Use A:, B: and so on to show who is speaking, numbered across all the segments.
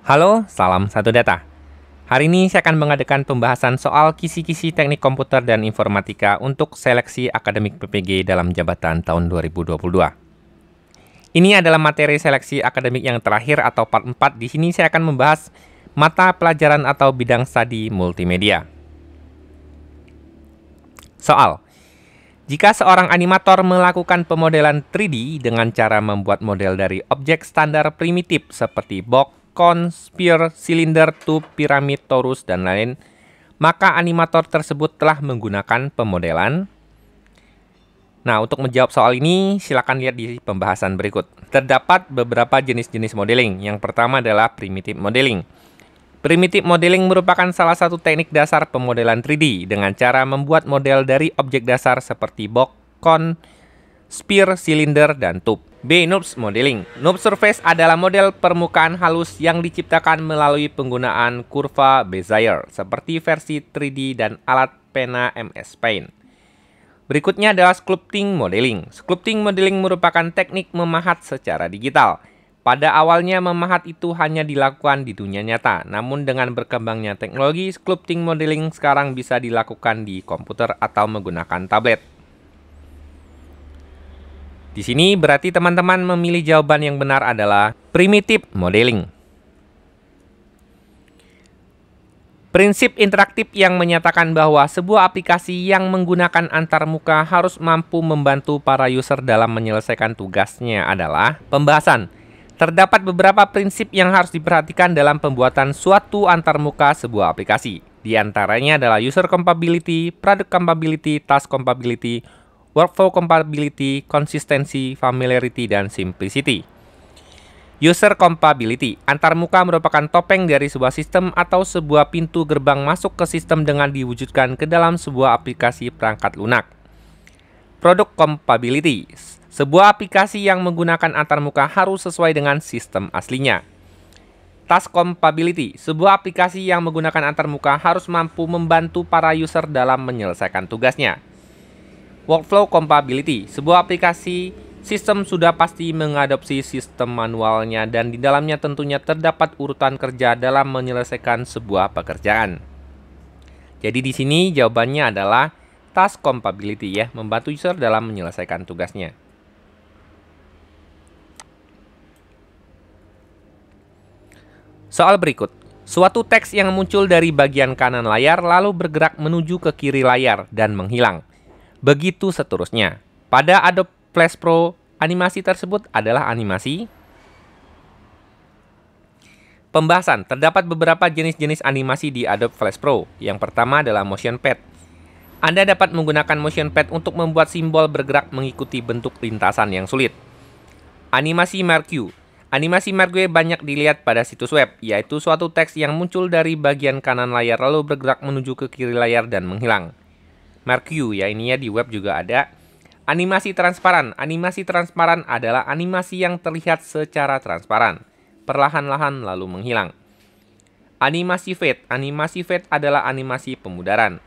A: Halo, salam satu data. Hari ini saya akan mengadakan pembahasan soal kisi-kisi teknik komputer dan informatika untuk seleksi akademik PPG dalam jabatan tahun 2022. Ini adalah materi seleksi akademik yang terakhir atau part 4. Di sini saya akan membahas mata pelajaran atau bidang studi multimedia. Soal: jika seorang animator melakukan pemodelan 3D dengan cara membuat model dari objek standar primitif seperti box, cone, sphere, silinder, tube, piramid, torus, dan lain, maka animator tersebut telah menggunakan pemodelan. Nah, untuk menjawab soal ini, silakan lihat di pembahasan berikut. Terdapat beberapa jenis-jenis modeling. Yang pertama adalah primitive modeling. Primitive modeling merupakan salah satu teknik dasar pemodelan 3D dengan cara membuat model dari objek dasar seperti box, cone, sphere, silinder, dan tube. B. NURBS modeling. NURBS surface adalah model permukaan halus yang diciptakan melalui penggunaan kurva Bezier seperti versi 3D dan alat pena MS Paint. Berikutnya adalah sculpting modeling. Sculpting modeling merupakan teknik memahat secara digital. Pada awalnya memahat itu hanya dilakukan di dunia nyata, namun dengan berkembangnya teknologi, sculpting modeling sekarang bisa dilakukan di komputer atau menggunakan tablet. Di sini berarti teman-teman memilih jawaban yang benar adalah primitive modeling. Prinsip interaktif yang menyatakan bahwa sebuah aplikasi yang menggunakan antarmuka harus mampu membantu para user dalam menyelesaikan tugasnya adalah pembahasan. Terdapat beberapa prinsip yang harus diperhatikan dalam pembuatan suatu antarmuka sebuah aplikasi. Di antaranya adalah user compatibility, product compatibility, task compatibility, workflow compatibility, konsistensi, familiarity, dan simplicity. User compatibility. Antarmuka merupakan topeng dari sebuah sistem atau sebuah pintu gerbang masuk ke sistem dengan diwujudkan ke dalam sebuah aplikasi perangkat lunak. Product compatibility. Sebuah aplikasi yang menggunakan antarmuka harus sesuai dengan sistem aslinya. Task compatibility. Sebuah aplikasi yang menggunakan antarmuka harus mampu membantu para user dalam menyelesaikan tugasnya. Workflow compatibility. Sebuah aplikasi sistem sudah pasti mengadopsi sistem manualnya dan di dalamnya tentunya terdapat urutan kerja dalam menyelesaikan sebuah pekerjaan. Jadi di sini jawabannya adalah task compatibility ya, membantu user dalam menyelesaikan tugasnya. Soal berikut. Suatu teks yang muncul dari bagian kanan layar lalu bergerak menuju ke kiri layar dan menghilang. Begitu seterusnya. Pada Adobe Flash Pro, animasi tersebut adalah animasi. Pembahasan. Terdapat beberapa jenis-jenis animasi di Adobe Flash Pro. Yang pertama adalah motion pad. Anda dapat menggunakan motion pad untuk membuat simbol bergerak mengikuti bentuk lintasan yang sulit. Animasi Marquee. Animasi Marquee banyak dilihat pada situs web, yaitu suatu teks yang muncul dari bagian kanan layar lalu bergerak menuju ke kiri layar dan menghilang. Marquee ya, ini ya di web juga ada. Animasi transparan. Animasi transparan adalah animasi yang terlihat secara transparan, perlahan-lahan lalu menghilang. Animasi fade. Animasi fade adalah animasi pemudaran.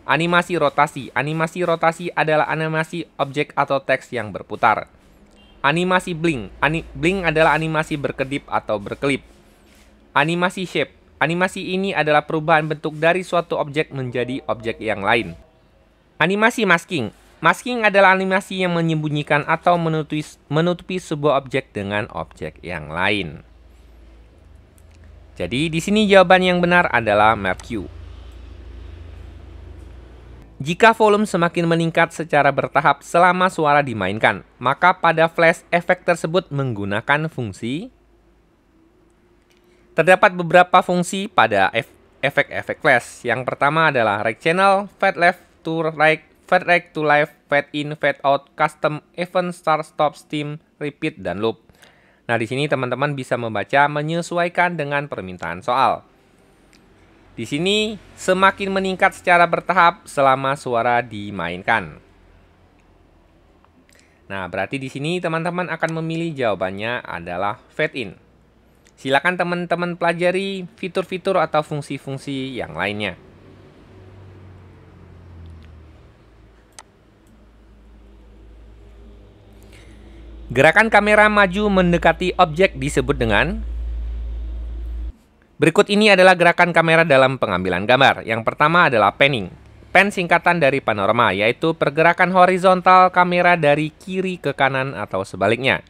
A: Animasi rotasi. Animasi rotasi adalah animasi objek atau teks yang berputar. Animasi blink. Blink adalah animasi berkedip atau berkelip. Animasi shape. Animasi ini adalah perubahan bentuk dari suatu objek menjadi objek yang lain. Animasi masking. Masking adalah animasi yang menyembunyikan atau menutupi sebuah objek dengan objek yang lain. Jadi di sini jawaban yang benar adalah Marquee. Jika volume semakin meningkat secara bertahap selama suara dimainkan, maka pada flash efek tersebut menggunakan fungsi. Terdapat beberapa fungsi pada efek-efek flash. Yang pertama adalah right channel, fade left to right, fade right to left, fade in, fade out, custom, event, start, stop, steam, repeat, dan loop. Nah, di sini teman-teman bisa membaca menyesuaikan dengan permintaan soal. Di sini semakin meningkat secara bertahap selama suara dimainkan. Nah, berarti di sini teman-teman akan memilih jawabannya adalah fade in. Silakan teman-teman pelajari fitur-fitur atau fungsi-fungsi yang lainnya. Gerakan kamera maju mendekati objek disebut dengan Berikut ini adalah gerakan kamera dalam pengambilan gambar. Yang pertama adalah panning. Pan singkatan dari panorama, yaitu pergerakan horizontal kamera dari kiri ke kanan atau sebaliknya.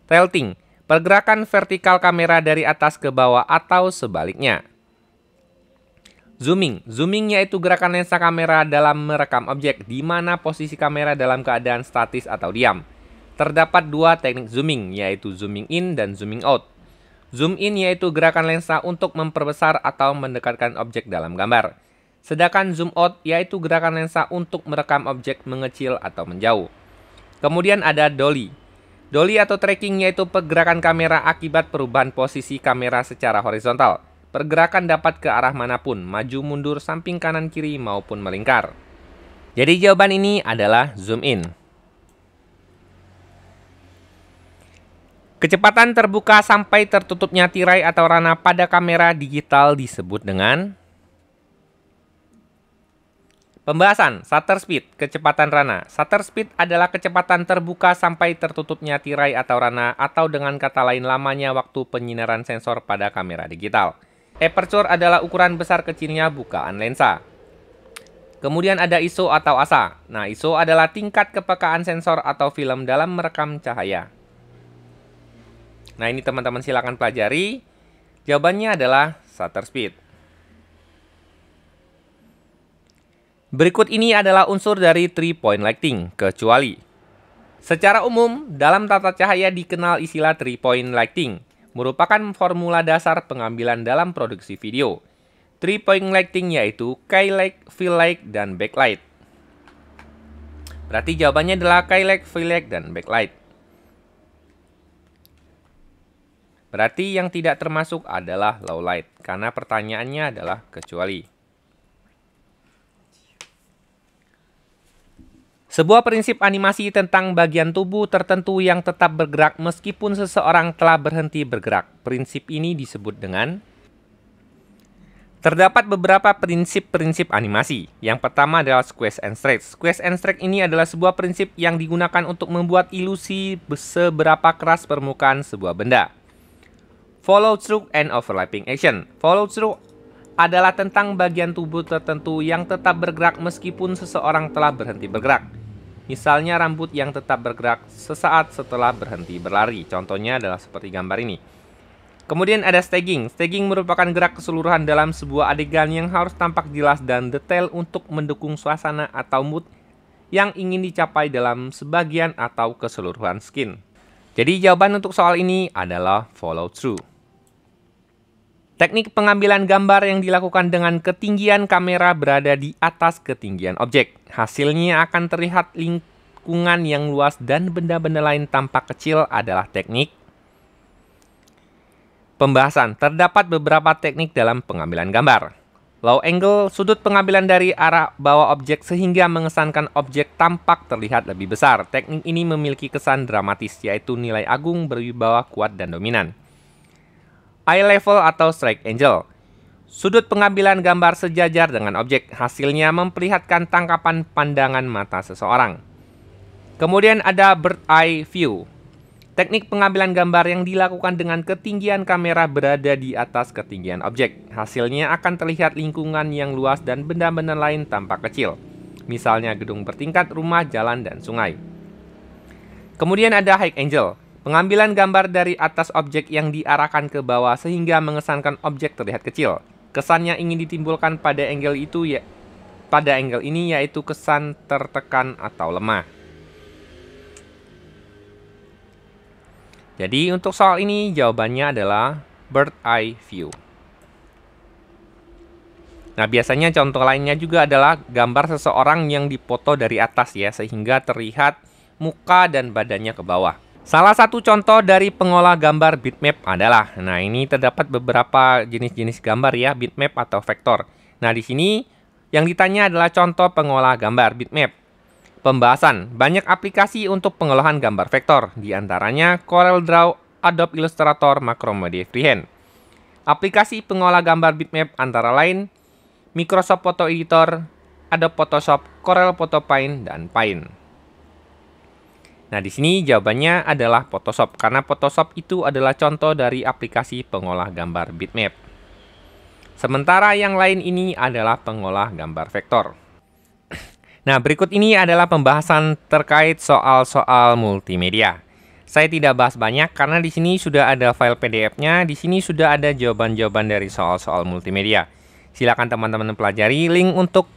A: Tilting, pergerakan vertikal kamera dari atas ke bawah atau sebaliknya. Zooming, zooming yaitu gerakan lensa kamera dalam merekam objek, di mana posisi kamera dalam keadaan statis atau diam. Terdapat dua teknik zooming, yaitu zooming in dan zooming out. Zoom in yaitu gerakan lensa untuk memperbesar atau mendekatkan objek dalam gambar. Sedangkan zoom out yaitu gerakan lensa untuk merekam objek mengecil atau menjauh. Kemudian ada dolly. Dolly atau tracking yaitu pergerakan kamera akibat perubahan posisi kamera secara horizontal. Pergerakan dapat ke arah manapun, maju mundur, samping kanan kiri maupun melingkar. Jadi jawaban ini adalah zoom in. Kecepatan terbuka sampai tertutupnya tirai atau rana pada kamera digital disebut dengan pembahasan shutter speed, kecepatan rana. Shutter speed adalah kecepatan terbuka sampai tertutupnya tirai atau rana, atau dengan kata lain lamanya waktu penyinaran sensor pada kamera digital. Aperture adalah ukuran besar kecilnya bukaan lensa. Kemudian ada ISO atau ASA. Nah, ISO adalah tingkat kepekaan sensor atau film dalam merekam cahaya. Nah, ini teman-teman silakan pelajari. Jawabannya adalah shutter speed. Berikut ini adalah unsur dari 3-point lighting, kecuali. Secara umum, dalam tata cahaya dikenal istilah 3-point lighting, merupakan formula dasar pengambilan dalam produksi video. 3-point lighting yaitu key light, fill light, dan backlight. Berarti jawabannya adalah key light, fill light, dan backlight. Berarti yang tidak termasuk adalah low light, karena pertanyaannya adalah kecuali. Sebuah prinsip animasi tentang bagian tubuh tertentu yang tetap bergerak meskipun seseorang telah berhenti bergerak. Prinsip ini disebut dengan... Terdapat beberapa prinsip-prinsip animasi. Yang pertama adalah squeeze and stretch. Squeeze and stretch ini adalah sebuah prinsip yang digunakan untuk membuat ilusi seberapa keras permukaan sebuah benda. Follow through and overlapping action. Follow through adalah tentang bagian tubuh tertentu yang tetap bergerak meskipun seseorang telah berhenti bergerak. Misalnya rambut yang tetap bergerak sesaat setelah berhenti berlari. Contohnya adalah seperti gambar ini. Kemudian ada staging. Staging merupakan gerak keseluruhan dalam sebuah adegan yang harus tampak jelas dan detail untuk mendukung suasana atau mood yang ingin dicapai dalam sebagian atau keseluruhan scene. Jadi jawaban untuk soal ini adalah follow through. Teknik pengambilan gambar yang dilakukan dengan ketinggian kamera berada di atas ketinggian objek. Hasilnya akan terlihat lingkungan yang luas dan benda-benda lain tampak kecil adalah teknik pembahasan. Terdapat beberapa teknik dalam pengambilan gambar. Low angle, sudut pengambilan dari arah bawah objek sehingga mengesankan objek tampak terlihat lebih besar. Teknik ini memiliki kesan dramatis, yaitu nilai agung, berwibawa, kuat, dan dominan. Eye level atau strike angle. Sudut pengambilan gambar sejajar dengan objek, hasilnya memperlihatkan tangkapan pandangan mata seseorang. Kemudian ada bird eye view. Teknik pengambilan gambar yang dilakukan dengan ketinggian kamera berada di atas ketinggian objek. Hasilnya akan terlihat lingkungan yang luas dan benda-benda lain tampak kecil. Misalnya gedung bertingkat, rumah, jalan, dan sungai. Kemudian ada high angle. Pengambilan gambar dari atas objek yang diarahkan ke bawah sehingga mengesankan objek terlihat kecil. Kesan yang ingin ditimbulkan pada angle ini yaitu kesan tertekan atau lemah. Jadi untuk soal ini jawabannya adalah bird eye view. Nah, biasanya contoh lainnya juga adalah gambar seseorang yang dipoto dari atas ya, sehingga terlihat muka dan badannya ke bawah. Salah satu contoh dari pengolah gambar bitmap adalah, nah ini terdapat beberapa jenis-jenis gambar ya, bitmap atau vektor. Nah, di sini yang ditanya adalah contoh pengolah gambar bitmap. Pembahasan, banyak aplikasi untuk pengolahan gambar vektor, diantaranya CorelDRAW, Adobe Illustrator, Macromedia Freehand. Aplikasi pengolah gambar bitmap antara lain Microsoft Photo Editor, Adobe Photoshop, Corel Photo Paint, dan Paint. Nah, di sini jawabannya adalah Photoshop, karena Photoshop itu adalah contoh dari aplikasi pengolah gambar bitmap. Sementara yang lain ini adalah pengolah gambar vektor. Nah, berikut ini adalah pembahasan terkait soal-soal multimedia. Saya tidak bahas banyak karena di sini sudah ada file PDF-nya, di sini sudah ada jawaban-jawaban dari soal-soal multimedia. Silakan teman-teman pelajari, link untuk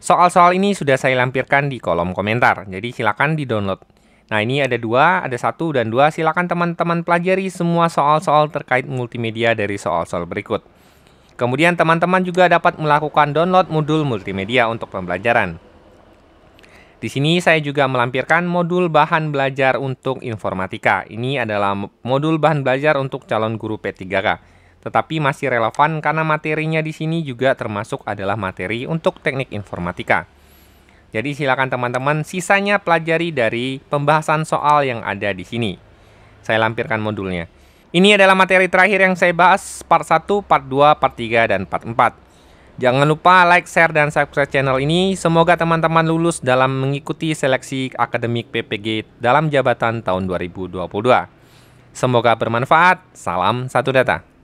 A: soal-soal ini sudah saya lampirkan di kolom komentar. Jadi silakan di-download. Nah, ini ada dua, ada 1 dan 2. Silakan teman-teman pelajari semua soal-soal terkait multimedia dari soal-soal berikut. Kemudian teman-teman juga dapat melakukan download modul multimedia untuk pembelajaran. Di sini saya juga melampirkan modul bahan belajar untuk informatika. Ini adalah modul bahan belajar untuk calon guru P3K. Tetapi masih relevan karena materinya di sini juga termasuk adalah materi untuk teknik informatika. Jadi silakan teman-teman sisanya pelajari dari pembahasan soal yang ada di sini. Saya lampirkan modulnya. Ini adalah materi terakhir yang saya bahas, part 1, part 2, part 3, dan part 4. Jangan lupa like, share, dan subscribe channel ini. Semoga teman-teman lulus dalam mengikuti seleksi akademik PPG dalam jabatan tahun 2022. Semoga bermanfaat. Salam satu data.